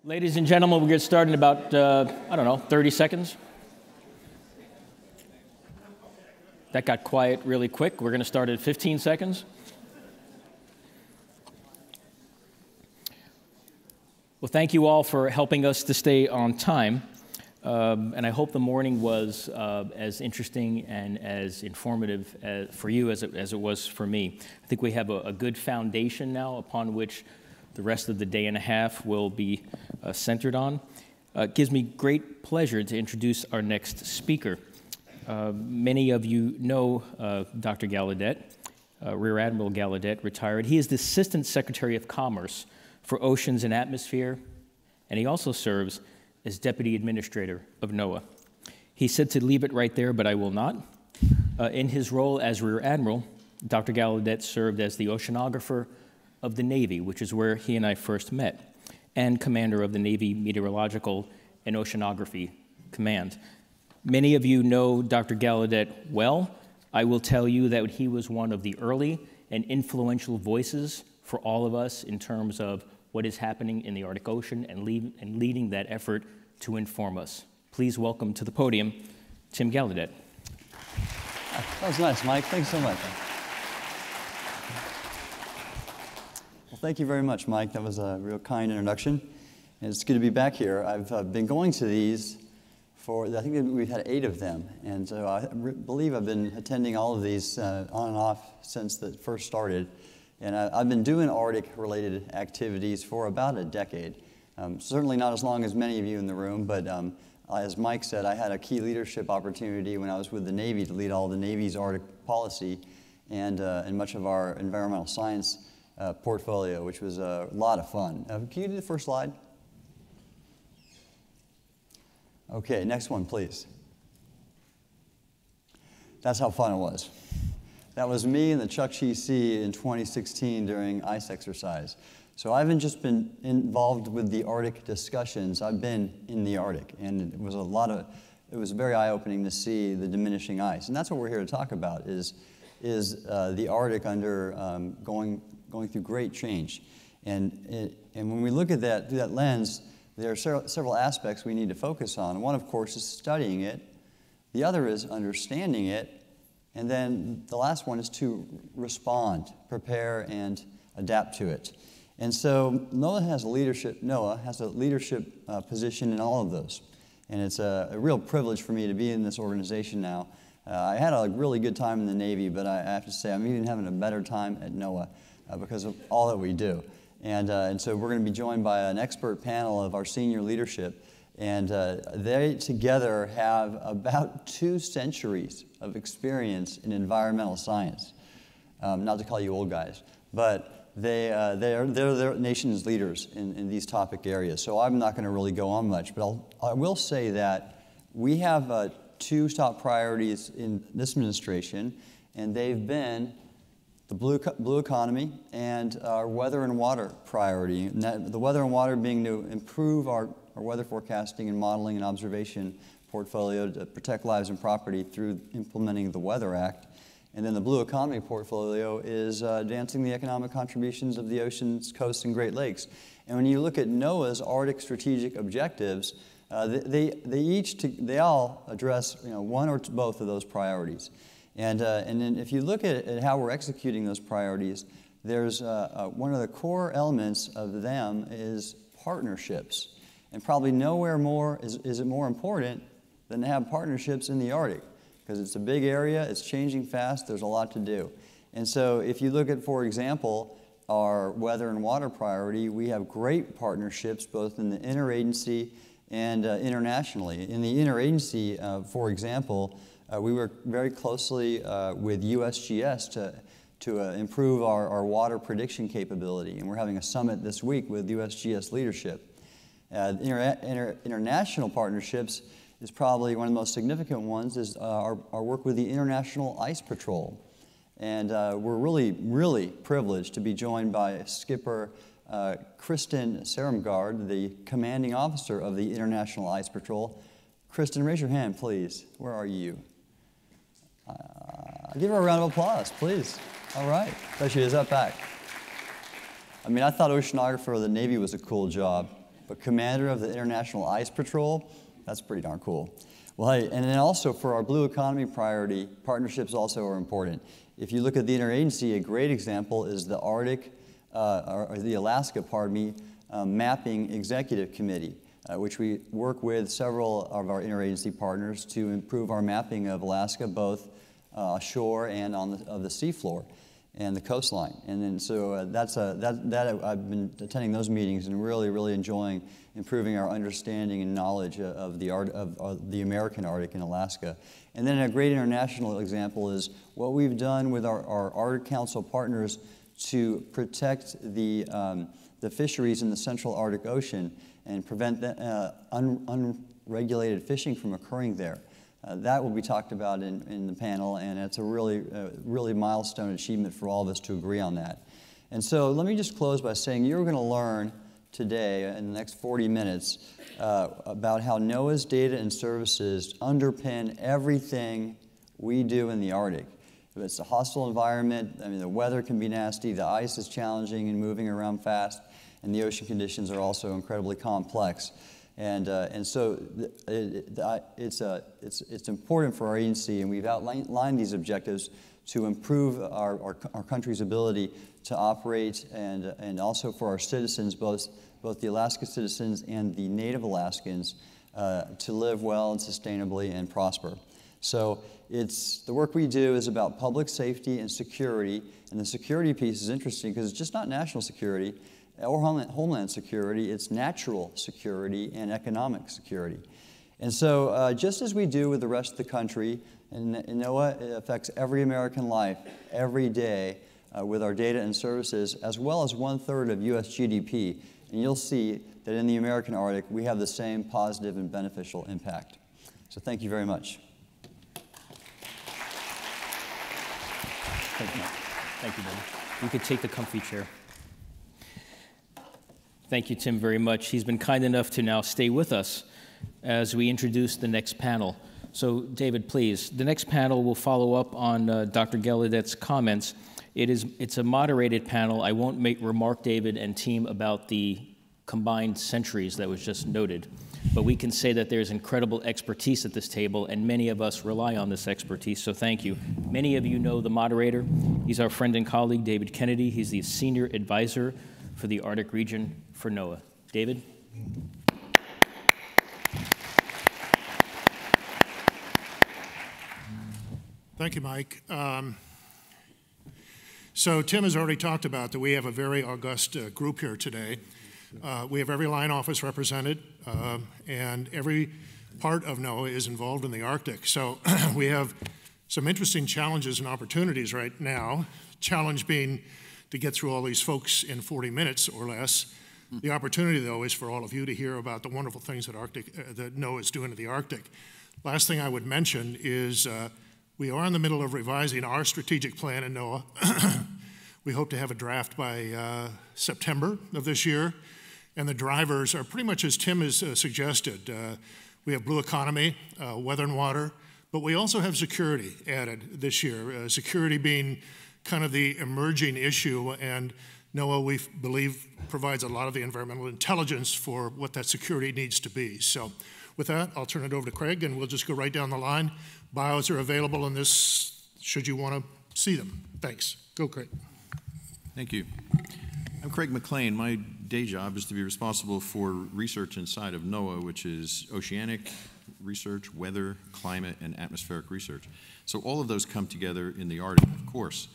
Ladies and gentlemen, we'll get started in about, 30 seconds. That got quiet really quick. We're going to start at 15 seconds. Well, thank you all for helping us to stay on time. And I hope the morning was as interesting and as informative for you as it was for me. I think we have a good foundation now upon which the rest of the day and a half will be centered on. It gives me great pleasure to introduce our next speaker. Many of you know Dr. Gallaudet, Rear Admiral Gallaudet, retired. He is the Assistant Secretary of Commerce for Oceans and Atmosphere, and he also serves as Deputy Administrator of NOAA. He said to leave it right there, but I will not. In his role as Rear Admiral, Dr. Gallaudet served as the oceanographer of the Navy, which is where he and I first met, and commander of the Navy Meteorological and Oceanography Command. Many of you know Dr. Gallaudet well. I will tell you that he was one of the early and influential voices for all of us in terms of what is happening in the Arctic Ocean and leading that effort to inform us. Please welcome to the podium, Tim Gallaudet. That was nice, Mike. Thanks so much. Well, thank you very much, Mike. That was a real kind introduction. And it's good to be back here. I've been going to these for, I think we've had 8 of them. And so I believe I've been attending all of these on and off since it first started. And I've been doing Arctic-related activities for about a decade. Certainly not as long as many of you in the room, but as Mike said, I had a key leadership opportunity when I was with the Navy to lead all the Navy's Arctic policy and much of our environmental science portfolio, which was a lot of fun. Can you do the first slide? Okay, next one, please. That's how fun it was. That was me and the Chukchi Sea in 2016 during ice exercise. So I haven't just been involved with the Arctic discussions, I've been in the Arctic. And it was very eye-opening to see the diminishing ice. And that's what we're here to talk about, is the Arctic going through great change. And when we look at that through that lens, there are several aspects we need to focus on. One, of course, is studying it. The other is understanding it. And then the last one is to respond, prepare, and adapt to it. And so NOAA has a leadership position in all of those. And it's a real privilege for me to be in this organization now. I had a really good time in the Navy, but I have to say I'm even having a better time at NOAA because of all that we do. And so we're going to be joined by an expert panel of our senior leadership. And they together have about 2 centuries of experience in environmental science. Not to call you old guys, but they're their nation's leaders in these topic areas. So I'm not going to really go on much, but I will say that we have 2 top priorities in this administration, and they've been the blue economy and our weather and water priority. And the weather and water being to improve our weather forecasting and modeling and observation portfolio to protect lives and property through implementing the Weather Act. And then the blue economy portfolio is advancing the economic contributions of the oceans, coasts, and Great Lakes. And when you look at NOAA's Arctic strategic objectives, they all address one or both of those priorities. And then if you look at how we're executing those priorities, there's one of the core elements of them is partnerships. And probably nowhere more is it more important than to have partnerships in the Arctic, because it's a big area, it's changing fast, there's a lot to do. And so if you look at, for example, our weather and water priority, we have great partnerships both in the interagency and internationally. In the interagency, for example, we work very closely with USGS to improve our water prediction capability. And we're having a summit this week with USGS leadership. International partnerships is probably one of the most significant ones is our work with the International Ice Patrol. And we're really, really privileged to be joined by Skipper Kristen Seremgaard, the commanding officer of the International Ice Patrol. Kristen, raise your hand, please. Where are you? Give her a round of applause, please. All right. There she is, up back. I mean, I thought oceanographer of the Navy was a cool job. but commander of the International Ice Patrol. That's pretty darn cool. Well, hey, and then also for our blue economy priority, partnerships also are important. If you look at the interagency, a great example is the Alaska, Mapping Executive Committee, which we work with several of our interagency partners to improve our mapping of Alaska, both ashore and on the seafloor and the coastline. And then so I've been attending those meetings and really enjoying improving our understanding and knowledge of the American Arctic and Alaska. And then a great international example is what we've done with our Arctic Council partners to protect the fisheries in the Central Arctic Ocean and prevent unregulated fishing from occurring there. That will be talked about in the panel, and it's a really milestone achievement for all of us to agree on that. And so let me just close by saying you're going to learn today in the next 40 minutes about how NOAA's data and services underpin everything we do in the Arctic. If it's a hostile environment, I mean, the weather can be nasty, the ice is challenging and moving around fast, and the ocean conditions are also incredibly complex. And so it's important for our agency, and we've outlined these objectives to improve our country's ability to operate, and also for our citizens, both the Alaska citizens and the Native Alaskans, to live well and sustainably and prosper. So the work we do is about public safety and security, and the security piece is interesting because it's just not national security or homeland security, it's natural security and economic security. And so just as we do with the rest of the country, and NOAA, it affects every American life every day with our data and services, as well as 1/3 of U.S. GDP. And you'll see that in the American Arctic, we have the same positive and beneficial impact. So thank you very much. Thank you. Thank you, David. You could take the comfy chair. Thank you, Tim, very much. He's been kind enough to now stay with us as we introduce the next panel. So, David, please. The next panel will follow up on Dr. Gallaudet's comments. It's a moderated panel. I won't remark David and team about the combined centuries that was just noted, but we can say that there's incredible expertise at this table, and many of us rely on this expertise, so thank you. Many of you know the moderator. He's our friend and colleague, David Kennedy. He's the Senior Advisor for the Arctic region for NOAA. David? Thank you, Mike. So Tim has already talked about that we have a very august group here today. We have every line office represented, and every part of NOAA is involved in the Arctic. So we have some interesting challenges and opportunities right now. Challenge being to get through all these folks in 40 minutes or less. The opportunity, though, is for all of you to hear about the wonderful things that NOAA is doing in the Arctic. Last thing I would mention is we are in the middle of revising our strategic plan in NOAA. We hope to have a draft by September of this year. And the drivers are pretty much as Tim has suggested. We have blue economy, weather and water, but we also have security added this year. Security being kind of the emerging issue, and NOAA, we believe, provides a lot of the environmental intelligence for what that security needs to be. So with that, I'll turn it over to Craig, and we'll just go right down the line. Bios are available in this, should you want to see them. Thanks. Go, Craig. Thank you. I'm Craig McLean. My day job is to be responsible for research inside of NOAA, which is oceanic research, weather, climate, and atmospheric research. So all of those come together in the Arctic, of course.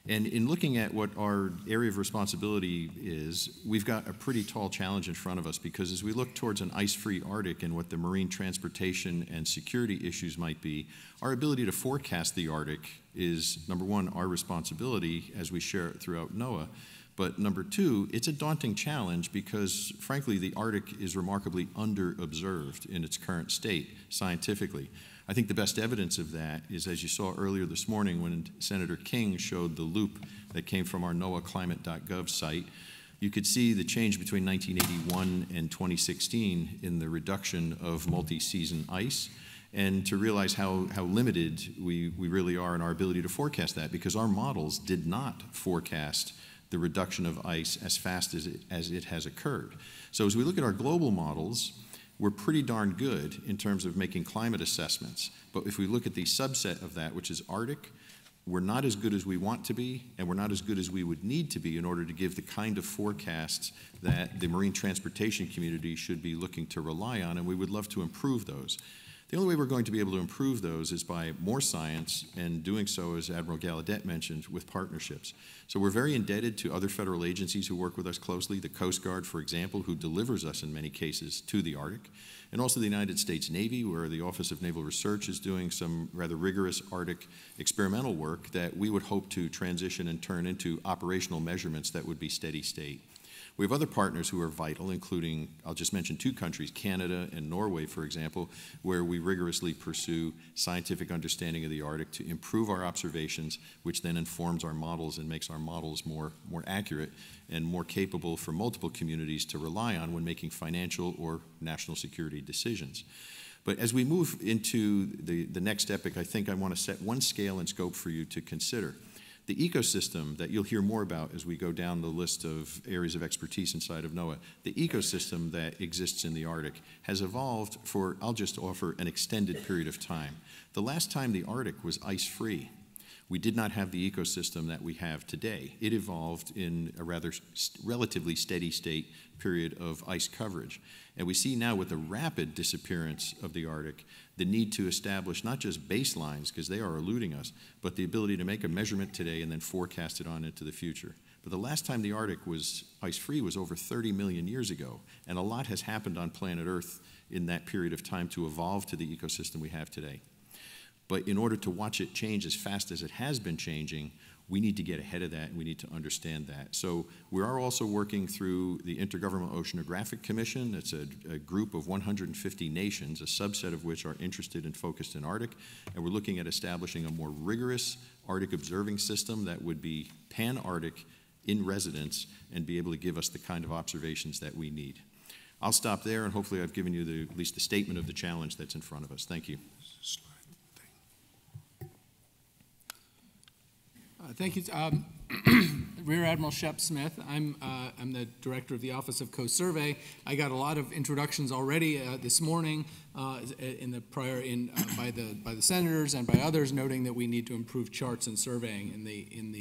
And in looking at what our area of responsibility is, we've got a pretty tall challenge in front of us, because as we look towards an ice-free Arctic and what the marine transportation and security issues might be, our ability to forecast the Arctic is, number one, our responsibility as we share it throughout NOAA. But number two, it's a daunting challenge because, frankly, the Arctic is remarkably under-observed in its current state scientifically. I think the best evidence of that is, as you saw earlier this morning when Senator King showed the loop that came from our NOAAclimate.gov site, you could see the change between 1981 and 2016 in the reduction of multi-season ice, and to realize how limited we really are in our ability to forecast that, because our models did not forecast the reduction of ice as fast as it has occurred. So as we look at our global models, we're pretty darn good in terms of making climate assessments. But if we look at the subset of that, which is Arctic, we're not as good as we want to be, and we're not as good as we would need to be in order to give the kind of forecasts that the marine transportation community should be looking to rely on, and we would love to improve those. The only way we're going to be able to improve those is by more science, and doing so, as Admiral Gallaudet mentioned, with partnerships. So we're very indebted to other federal agencies who work with us closely, the Coast Guard, for example, who delivers us in many cases to the Arctic, and also the United States Navy, where the Office of Naval Research is doing some rather rigorous Arctic experimental work that we would hope to transition and turn into operational measurements that would be steady state. We have other partners who are vital, including, I'll just mention 2 countries, Canada and Norway, for example, where we rigorously pursue scientific understanding of the Arctic to improve our observations, which then informs our models and makes our models more accurate and more capable for multiple communities to rely on when making financial or national security decisions. But as we move into the next epoch, I think I want to set one scale and scope for you to consider. The ecosystem that you'll hear more about as we go down the list of areas of expertise inside of NOAA, the ecosystem that exists in the Arctic has evolved for, I'll just offer, an extended period of time. The last time the Arctic was ice-free, we did not have the ecosystem that we have today. It evolved in a rather relatively steady state period of ice coverage. And we see now with the rapid disappearance of the Arctic, the need to establish not just baselines, because they are eluding us, but the ability to make a measurement today and then forecast it on into the future. But the last time the Arctic was ice-free was over 30 million years ago, and a lot has happened on planet Earth in that period of time to evolve to the ecosystem we have today. But in order to watch it change as fast as it has been changing, we need to get ahead of that, and we need to understand that. So we are also working through the Intergovernmental Oceanographic Commission. It's a group of 150 nations, a subset of which are interested and focused in Arctic, and we're looking at establishing a more rigorous Arctic observing system that would be pan-Arctic in residence and be able to give us the kind of observations that we need. I'll stop there, and hopefully I've given you at least the statement of the challenge that's in front of us. Thank you. Thank you. Rear Admiral Shepard Smith. I'm the director of the Office of Coast Survey. I got a lot of introductions already this morning by the senators and by others, noting that we need to improve charts and surveying in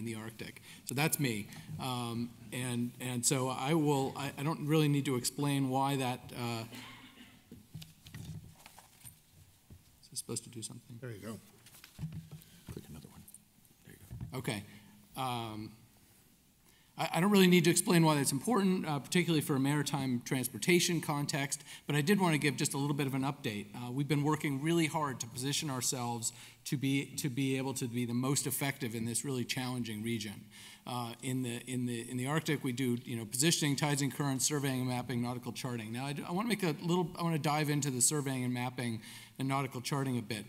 the Arctic. So that's me, and so I don't really need to explain why that. Is this supposed to do something? There you go. Okay. I don't really need to explain why that's important, particularly for a maritime transportation context, but I did want to give just a little bit of an update. We've been working really hard to position ourselves to be able to be the most effective in this really challenging region. In the Arctic, we do positioning, tides and currents, surveying and mapping, nautical charting. Now I want to dive into the surveying and mapping and nautical charting a bit.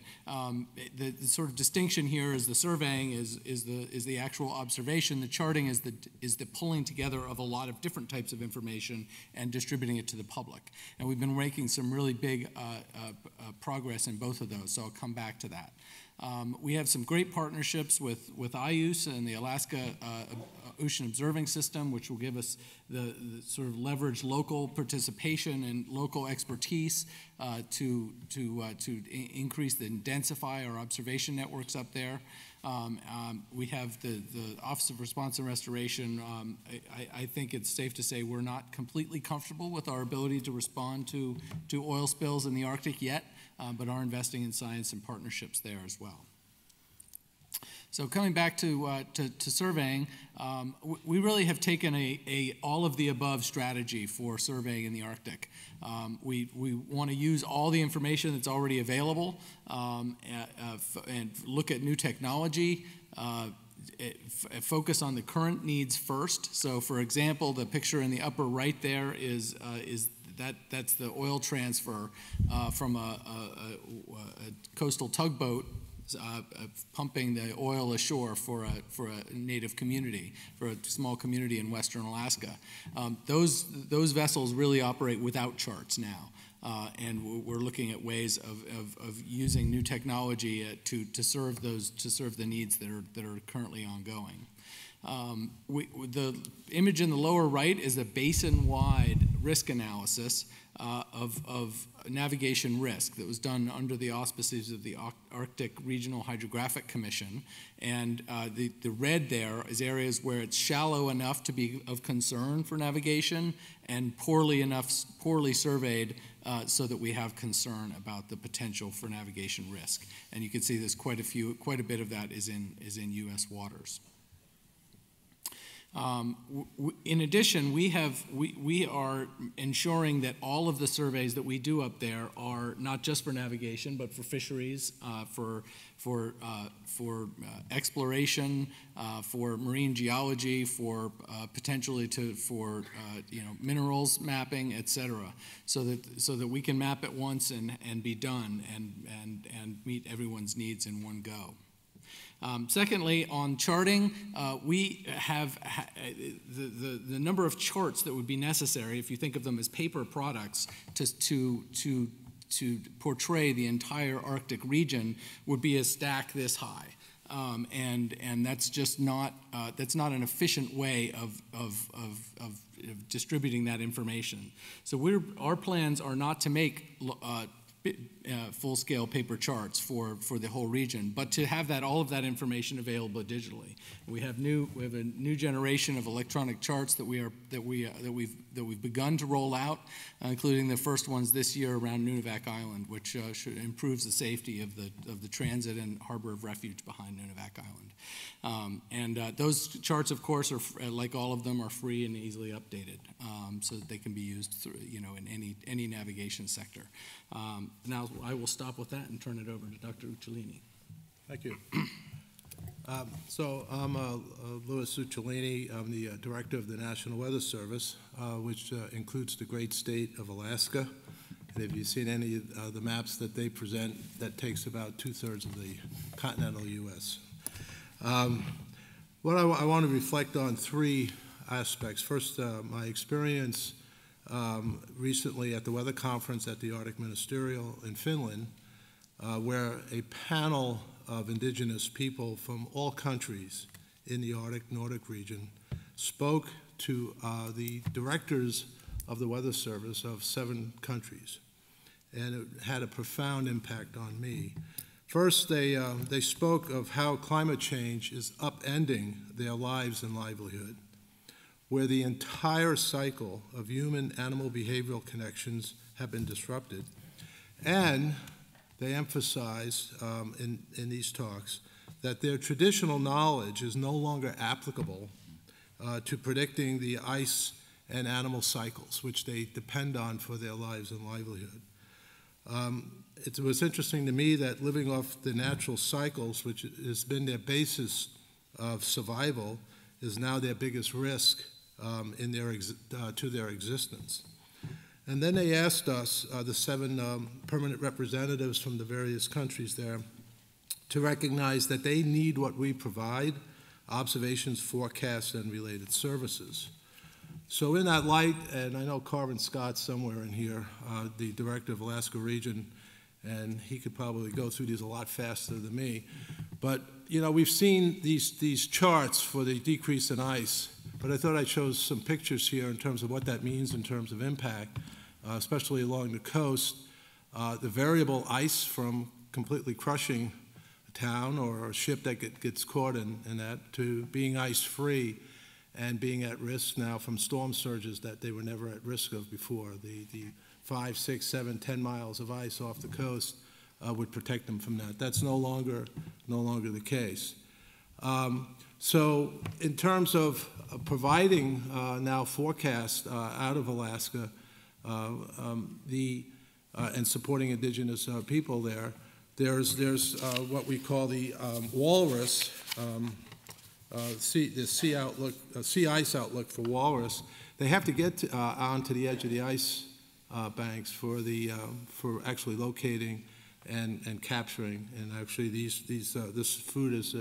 The sort of distinction here is the surveying is the actual observation. The charting is the pulling together of a lot of different types of information and distributing it to the public. And we've been making some really big progress in both of those. So I'll come back to that. We have some great partnerships with IUS and the Alaska Ocean Observing System, which will give us the sort of leverage local participation and local expertise to increase and densify our observation networks up there. We have the Office of Response and Restoration. I think it's safe to say we're not completely comfortable with our ability to respond to oil spills in the Arctic yet, but are investing in science and partnerships there as well. So coming back to surveying, we really have taken a all of the above strategy for surveying in the Arctic. We want to use all the information that's already available and look at new technology, focus on the current needs first. So for example, the picture in the upper right there that's the oil transfer from a coastal tugboat pumping the oil ashore for a native community, for a small community in western Alaska. Those vessels really operate without charts now, and we're looking at ways of using new technology to serve the needs that are currently ongoing. The image in the lower right is a basin-wide risk analysis of navigation risk that was done under the auspices of the Arctic Regional Hydrographic Commission. And the red there is areas where it's shallow enough to be of concern for navigation and poorly surveyed so that we have concern about the potential for navigation risk. And you can see there's quite a bit of that is in U.S. waters. In addition, we are ensuring that all of the surveys that we do up there are not just for navigation, but for fisheries, for exploration, for marine geology, for potentially for minerals mapping, etc. So that we can map at once and be done and meet everyone's needs in one go. Secondly, on charting, we have the number of charts that would be necessary, if you think of them as paper products, to portray the entire Arctic region would be a stack this high. And that's just not an efficient way of distributing that information. So our plans are not to make full-scale paper charts for the whole region, but to have all of that information available digitally. We have a new generation of electronic charts that we've begun to roll out, including the first ones this year around Nunivak Island, which improves the safety of the transit and harbor of refuge behind Nunivak Island. Those charts, of course, are like all of them, are free and easily updated, so that they can be used through, in any navigation sector. Now I will stop with that and turn it over to Dr. Uccellini. Thank you. So I'm Louis Uccellini. I'm the director of the National Weather Service, which includes the great state of Alaska. And if you've seen any of the maps that they present, that takes about 2/3 of the continental U.S. What I want to reflect on three aspects. First, my experience recently at the weather conference at the Arctic Ministerial in Finland, where a panel of indigenous people from all countries in the Nordic region spoke to the directors of the Weather Service of 7 countries. And it had a profound impact on me. First, they spoke of how climate change is upending their lives and livelihood, where the entire cycle of human-animal behavioral connections have been disrupted. And they emphasized in these talks that their traditional knowledge is no longer applicable to predicting the ice and animal cycles, which they depend on for their lives and livelihood. It was interesting to me that living off the natural cycles, which has been their basis of survival, is now their biggest risk to their existence. And then they asked us, the 7 permanent representatives from the various countries there, to recognize that they need what we provide: observations, forecasts, and related services. So in that light, and I know Carvin Scott's somewhere in here, the director of Alaska Region, and he could probably go through these a lot faster than me. But we've seen these charts for the decrease in ice, but I thought I'd show some pictures here in terms of what that means in terms of impact, especially along the coast. The variable ice from completely crushing a town or a ship that gets caught in that, to being ice-free and being at risk now from storm surges that they were never at risk of before. The 5, 6, 7, 10 miles of ice off the coast would protect them from that. That's no longer the case. So in terms of providing now forecasts out of Alaska and supporting indigenous people there's what we call the walrus, the sea ice outlook for walrus. They have to get onto the edge of the ice banks for actually locating and capturing. And actually, this food is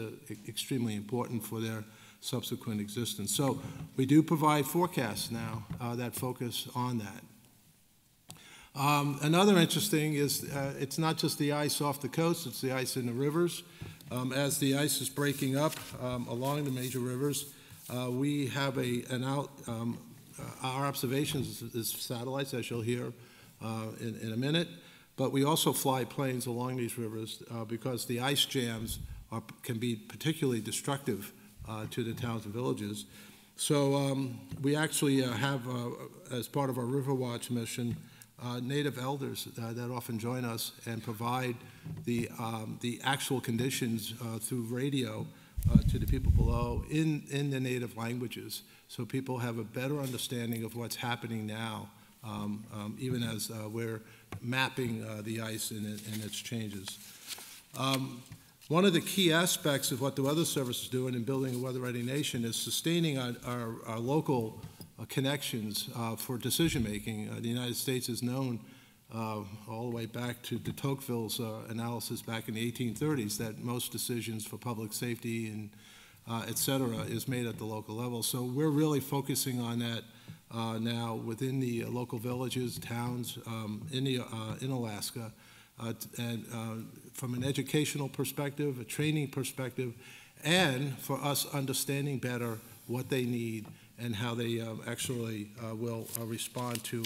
extremely important for their subsequent existence. So we do provide forecasts now that focus on that. Another interesting is it's not just the ice off the coast, it's the ice in the rivers. As the ice is breaking up along the major rivers, We have our observations is satellites, as you'll hear in a minute, but we also fly planes along these rivers because the ice jams can be particularly destructive to the towns and villages. So we actually have, as part of our River Watch mission, native elders that often join us and provide the actual conditions through radio to the people below in the native languages, so people have a better understanding of what's happening now, even as we're mapping the ice and its changes. One of the key aspects of what the Weather Service is doing in building a weather-ready nation is sustaining our local connections for decision-making. The United States is known all the way back to de Tocqueville's analysis back in the 1830s that most decisions for public safety and et cetera is made at the local level. So we're really focusing on that now within the local villages, towns in Alaska, and from an educational perspective, a training perspective, and for us understanding better what they need and how they actually will respond to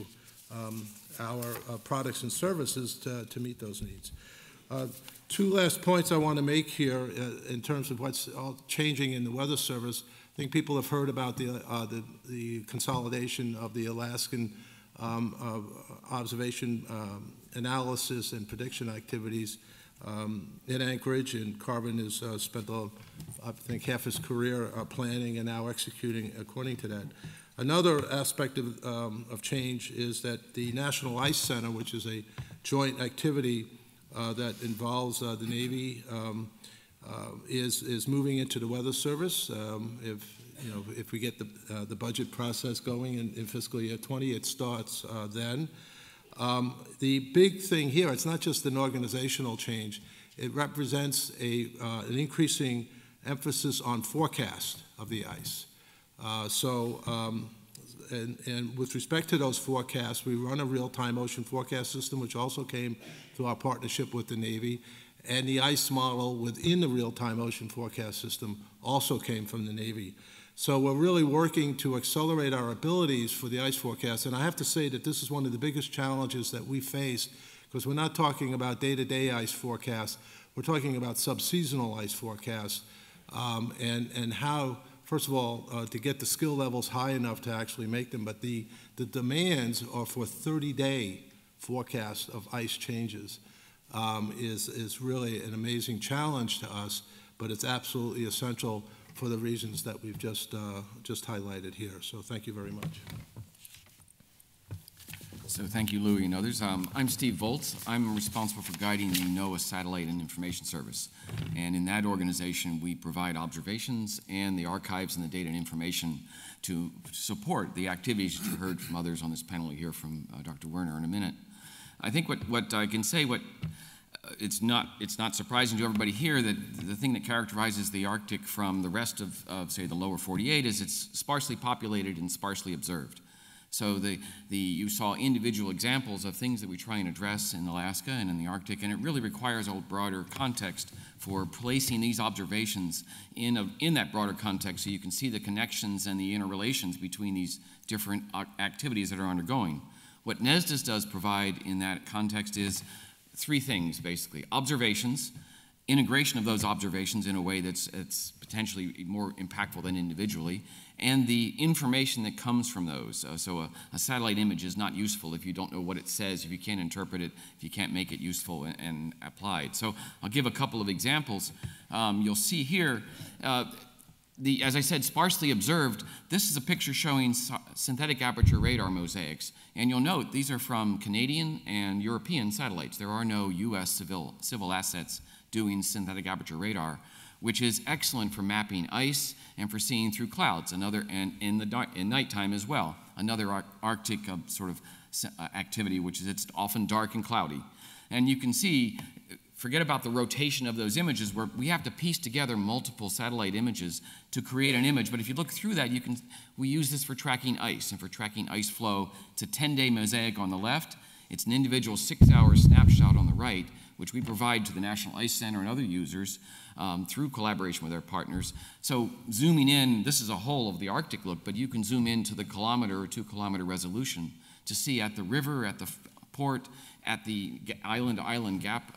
our products and services to meet those needs. Two last points I want to make here in terms of what's all changing in the Weather Service. I think people have heard about the consolidation of the Alaskan observation analysis and prediction activities in Anchorage, and Carvin has spent, I think, half his career planning and now executing according to that. Another aspect of change is that the National Ice Center, which is a joint activity that involves the Navy, is moving into the Weather Service. If we get the budget process going in fiscal year 20, it starts then. The big thing here, it's not just an organizational change. It represents an increasing emphasis on forecast of the ice. And with respect to those forecasts, we run a real-time ocean forecast system, which also came through our partnership with the Navy, and the ice model within the real-time ocean forecast system also came from the Navy. So we're really working to accelerate our abilities for the ice forecast, and I have to say that this is one of the biggest challenges that we face, because we're not talking about day-to-day ice forecasts, we're talking about sub-seasonal ice forecasts, and how, first of all, to get the skill levels high enough to actually make them, but the demands are for 30-day forecast of ice changes is really an amazing challenge to us, but it's absolutely essential for the reasons that we've just highlighted here. So thank you very much. So thank you, Louie and others. I'm Steve Volz. I'm responsible for guiding the NOAA Satellite and Information Service. And in that organization, we provide observations and the archives and the data and information to support the activities that you heard from others on this panel. You'll hear from Dr. Werner in a minute. I think what I can say, it's not surprising to everybody here that the thing that characterizes the Arctic from the rest of say, the lower 48 is it's sparsely populated and sparsely observed. So you saw individual examples of things that we try and address in Alaska and in the Arctic, and it really requires a broader context for placing these observations in that broader context so you can see the connections and the interrelations between these different activities that are undergoing. What NESDIS does provide in that context is three things, basically. Observations, integration of those observations in a way that's potentially more impactful than individually, and the information that comes from those. So a satellite image is not useful if you don't know what it says, if you can't interpret it, if you can't make it useful and applied. So I'll give a couple of examples. You'll see here, as I said, sparsely observed, this is a picture showing synthetic aperture radar mosaics. And you'll note these are from Canadian and European satellites. There are no US civil assets doing synthetic aperture radar, which is excellent for mapping ice and for seeing through clouds, and in nighttime as well. Another Arctic sort of activity, which is it's often dark and cloudy. And you can see, forget about the rotation of those images, where we have to piece together multiple satellite images to create an image. But if you look through that, we use this for tracking ice and for tracking ice flow. It's a 10-day mosaic on the left. It's an individual 6-hour snapshot on the right, which we provide to the National Ice Center and other users through collaboration with our partners. So zooming in, this is a whole of the Arctic look, but you can zoom into the kilometer or 2 kilometer resolution to see at the river, at the port, at the island-to-island gap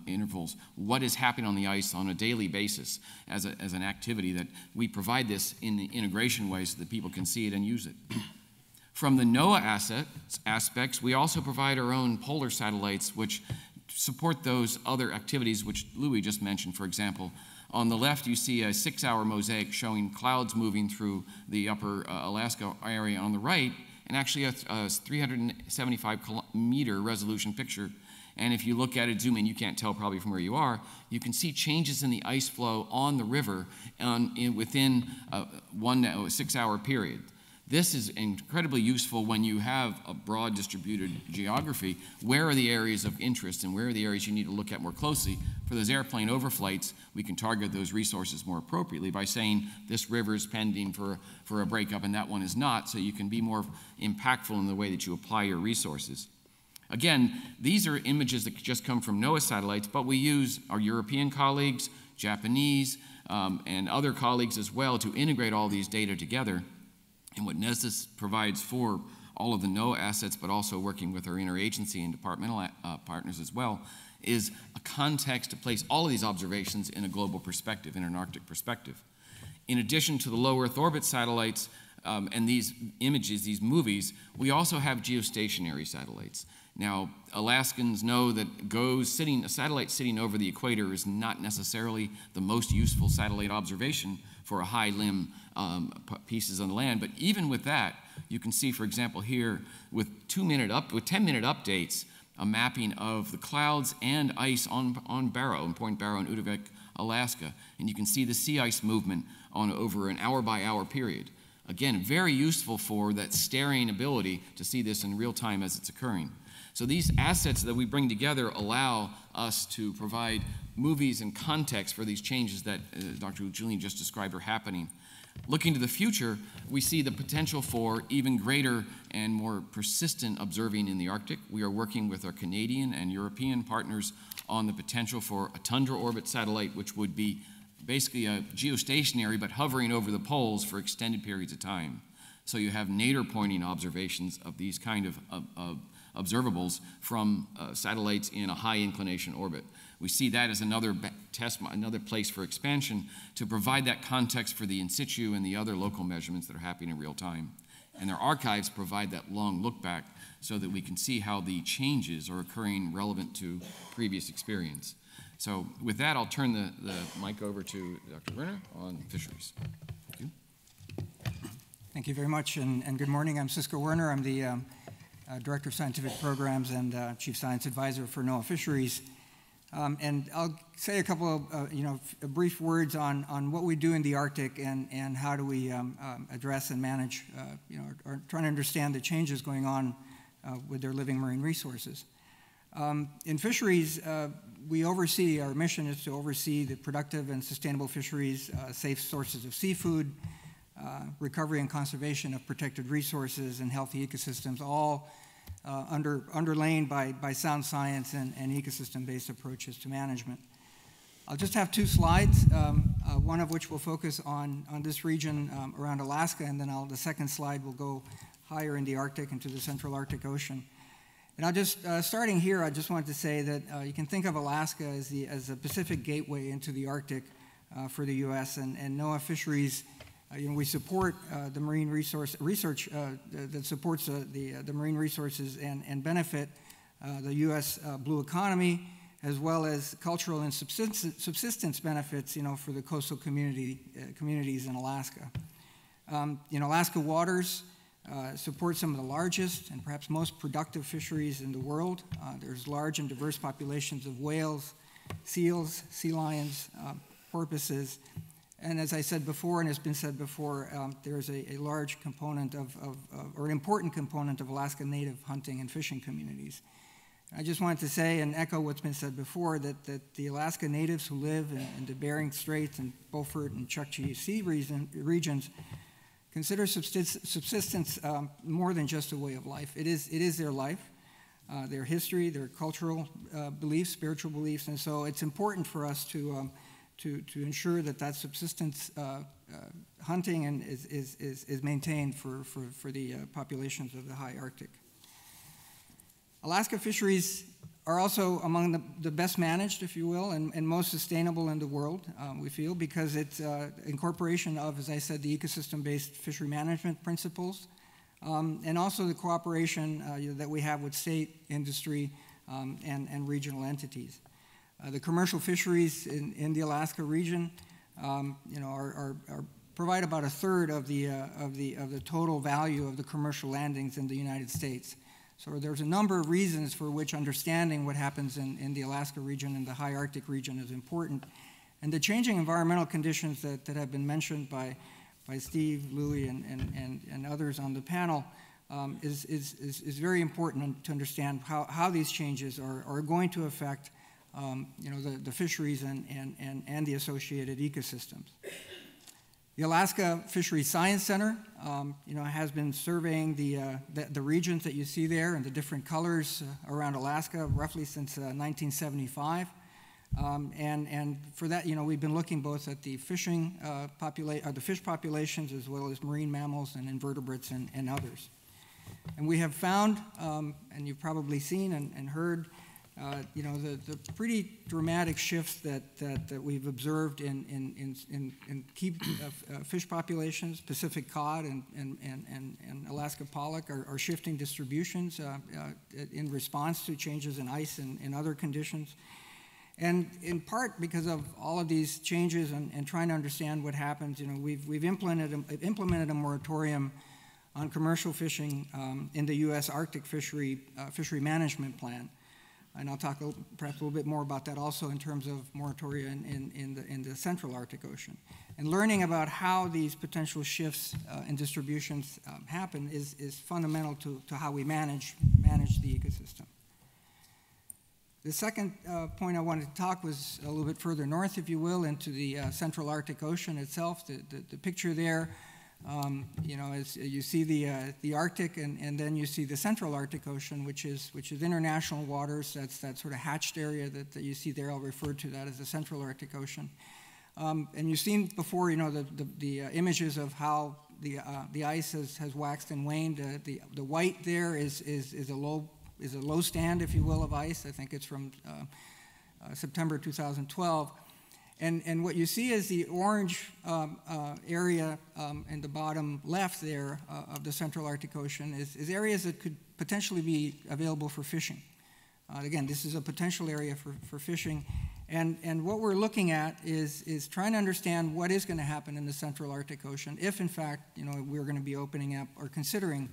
intervals, what is happening on the ice on a daily basis as an activity that we provide this in the integration way so that people can see it and use it. From the NOAA aspects, we also provide our own polar satellites which support those other activities which Louis just mentioned. For example, on the left you see a 6-hour mosaic showing clouds moving through the upper Alaska area. On the right, and actually a 375-meter resolution picture. And if you look at it, zoom in, you can't tell probably from where you are, you can see changes in the ice flow on the river within a 6-hour period. This is incredibly useful when you have a broad distributed geography. Where are the areas of interest and where are the areas you need to look at more closely? For those airplane overflights, we can target those resources more appropriately by saying this river is pending for a breakup and that one is not, so you can be more impactful in the way that you apply your resources. Again, these are images that just come from NOAA satellites, but we use our European colleagues, Japanese, and other colleagues as well to integrate all these data together. And what NESDIS provides for all of the NOAA assets, but also working with our interagency and departmental partners as well, is a context to place all of these observations in a global perspective, in an Arctic perspective. In addition to the low Earth orbit satellites and these images, these movies, we also have geostationary satellites. Now, Alaskans know that a satellite sitting over the equator is not necessarily the most useful satellite observation for a high limb pieces on the land, but even with that, you can see, for example, here with 10-minute updates, a mapping of the clouds and ice on Barrow, in Point Barrow in Udovik, Alaska, and you can see the sea ice movement over an hour-by-hour period. Again, very useful for that staring ability to see this in real time as it's occurring. So these assets that we bring together allow us to provide movies and context for these changes that Dr. Uccellini just described are happening. Looking to the future, we see the potential for even greater and more persistent observing in the Arctic. We are working with our Canadian and European partners on the potential for a tundra orbit satellite, which would be basically a geostationary but hovering over the poles for extended periods of time. So you have nadir pointing observations of these kind of observables from satellites in a high inclination orbit. We see that as another place for expansion to provide that context for the in situ and the other local measurements that are happening in real time. And their archives provide that long look back so that we can see how the changes are occurring relevant to previous experience. So with that, I'll turn the mic over to Dr. Werner on fisheries. Thank you. Thank you very much, and good morning. I'm Cisco Werner. I'm the Director of Scientific Programs and Chief Science Advisor for NOAA Fisheries. And I'll say a couple of brief words on what we do in the Arctic and how do we address and manage, or trying to understand the changes going on with their living marine resources. In fisheries, our mission is to oversee the productive and sustainable fisheries, safe sources of seafood, recovery and conservation of protected resources and healthy ecosystems, all underlain by sound science and ecosystem-based approaches to management. I'll just have 2 slides, one of which will focus on this region around Alaska, and then the second slide will go higher in the Arctic into the Central Arctic Ocean. And I'll just, starting here, I just wanted to say that you can think of Alaska as a Pacific gateway into the Arctic for the U.S., and NOAA Fisheries, we support the marine research that supports the marine resources and benefit the U.S. blue economy, as well as cultural and subsistence benefits, for the coastal communities in Alaska. Alaska waters support some of the largest and perhaps most productive fisheries in the world. There's large and diverse populations of whales, seals, sea lions, porpoises, and as I said before, and has been said before, there's a large component or an important component of Alaska native hunting and fishing communities. I just wanted to say and echo what's been said before, that the Alaska natives who live in the Bering Straits and Beaufort and Chukchi Sea regions consider subsistence more than just a way of life. It is their life. their history, their cultural beliefs, spiritual beliefs, and so it's important for us to ensure that that subsistence hunting and is maintained for the populations of the high Arctic. Alaska fisheries are also among the best managed, if you will, and most sustainable in the world, we feel, because it's incorporation of, as I said, the ecosystem-based fishery management principles, and also the cooperation that we have with state, industry, and regional entities. The commercial fisheries in the Alaska region, provide about a third of the total value of the commercial landings in the United States. So there's a number of reasons for which understanding what happens in the Alaska region and the high Arctic region is important. And the changing environmental conditions that have been mentioned by Steve, Louis, and others on the panel is very important to understand how these changes are going to affect the fisheries and the associated ecosystems. The Alaska Fisheries Science Center, has been surveying the regions that you see there and the different colors around Alaska roughly since 1975. And for that, we've been looking both at the fishing the fish populations as well as marine mammals and invertebrates and others. And we have found, and you've probably seen and heard, the pretty dramatic shifts that we've observed in key fish populations. Pacific cod and Alaska pollock are shifting distributions in response to changes in ice and other conditions. And in part because of all of these changes and trying to understand what happens, we've implemented a moratorium on commercial fishing in the U.S. Arctic fishery management plan. And I'll talk perhaps a little bit more about that also in terms of moratoria in the Central Arctic Ocean. And learning about how these potential shifts in distributions happen is fundamental to how we manage the ecosystem. The second point I wanted to talk was a little bit further north, if you will, into the Central Arctic Ocean itself. The picture there, as you see the Arctic, and then you see the Central Arctic Ocean, which is international waters. That's that sort of hatched area that you see there. I'll refer to that as the Central Arctic Ocean. And you've seen before, the images of how the ice has waxed and waned. The white there is a low stand, if you will, of ice. I think it's from September 2012. And what you see is the orange area in the bottom left there of the Central Arctic Ocean is areas that could potentially be available for fishing. Again, this is a potential area for fishing. And what we're looking at is trying to understand what is going to happen in the Central Arctic Ocean if, in fact, we're going to be opening up or considering,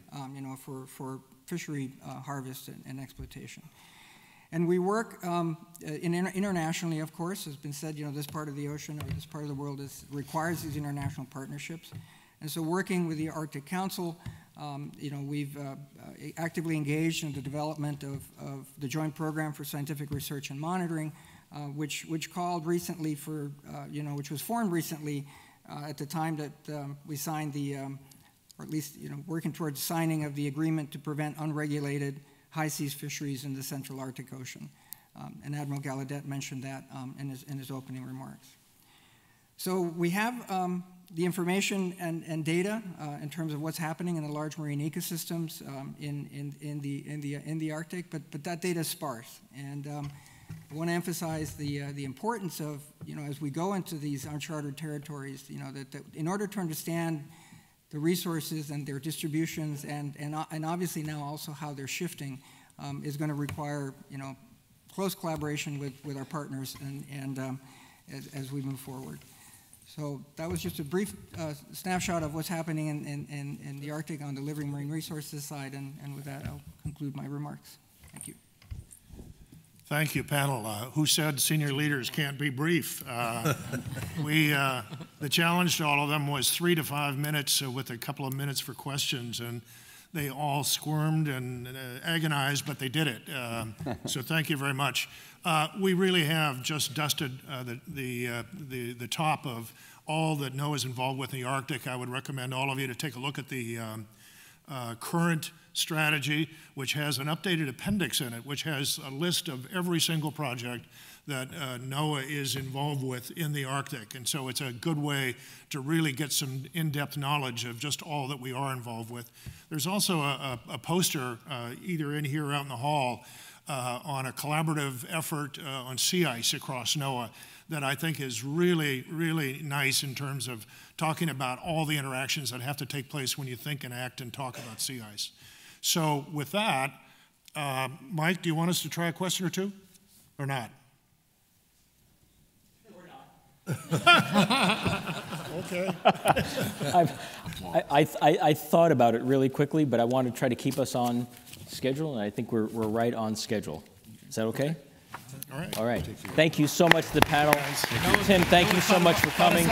for fishery harvest and exploitation. And we work internationally, of course. As has been said, this part of the ocean or this part of the world requires these international partnerships. And so working with the Arctic Council, we've actively engaged in the development of the Joint Program for Scientific Research and Monitoring, which called recently for, which was formed recently at the time that we signed or at least, working towards signing of the agreement to prevent unregulated high seas fisheries in the Central Arctic Ocean. And Admiral Gallaudet mentioned that in his opening remarks. So we have the information and data in terms of what's happening in the large marine ecosystems in the Arctic, but that data is sparse. And I want to emphasize the importance of, as we go into these uncharted territories, that in order to understand the resources and their distributions and obviously now also how they're shifting is going to require, close collaboration with our partners and as we move forward. So that was just a brief snapshot of what's happening in the Arctic on the living marine resources side, and with that, I'll conclude my remarks. Thank you. Thank you, panel. Who said senior leaders can't be brief? The challenge to all of them was 3 to 5 minutes with a couple of minutes for questions, and they all squirmed and agonized, but they did it. So thank you very much. We really have just dusted the top of all that NOAA is involved with in the Arctic. I would recommend all of you to take a look at the current strategy, which has an updated appendix in it, which has a list of every single project that NOAA is involved with in the Arctic. And so it's a good way to really get some in-depth knowledge of just all that we are involved with. There's also a poster either in here or out in the hall on a collaborative effort on sea ice across NOAA that I think is really, really nice in terms of talking about all the interactions that have to take place when you think and act and talk about sea ice. So with that, Mike, do you want us to try a question or two or not? Okay. I thought about it really quickly, but I want to try to keep us on schedule, and I think we're right on schedule. Is that okay? All right. All right. Thank you so much to the panel. Tim, thank you so much for coming.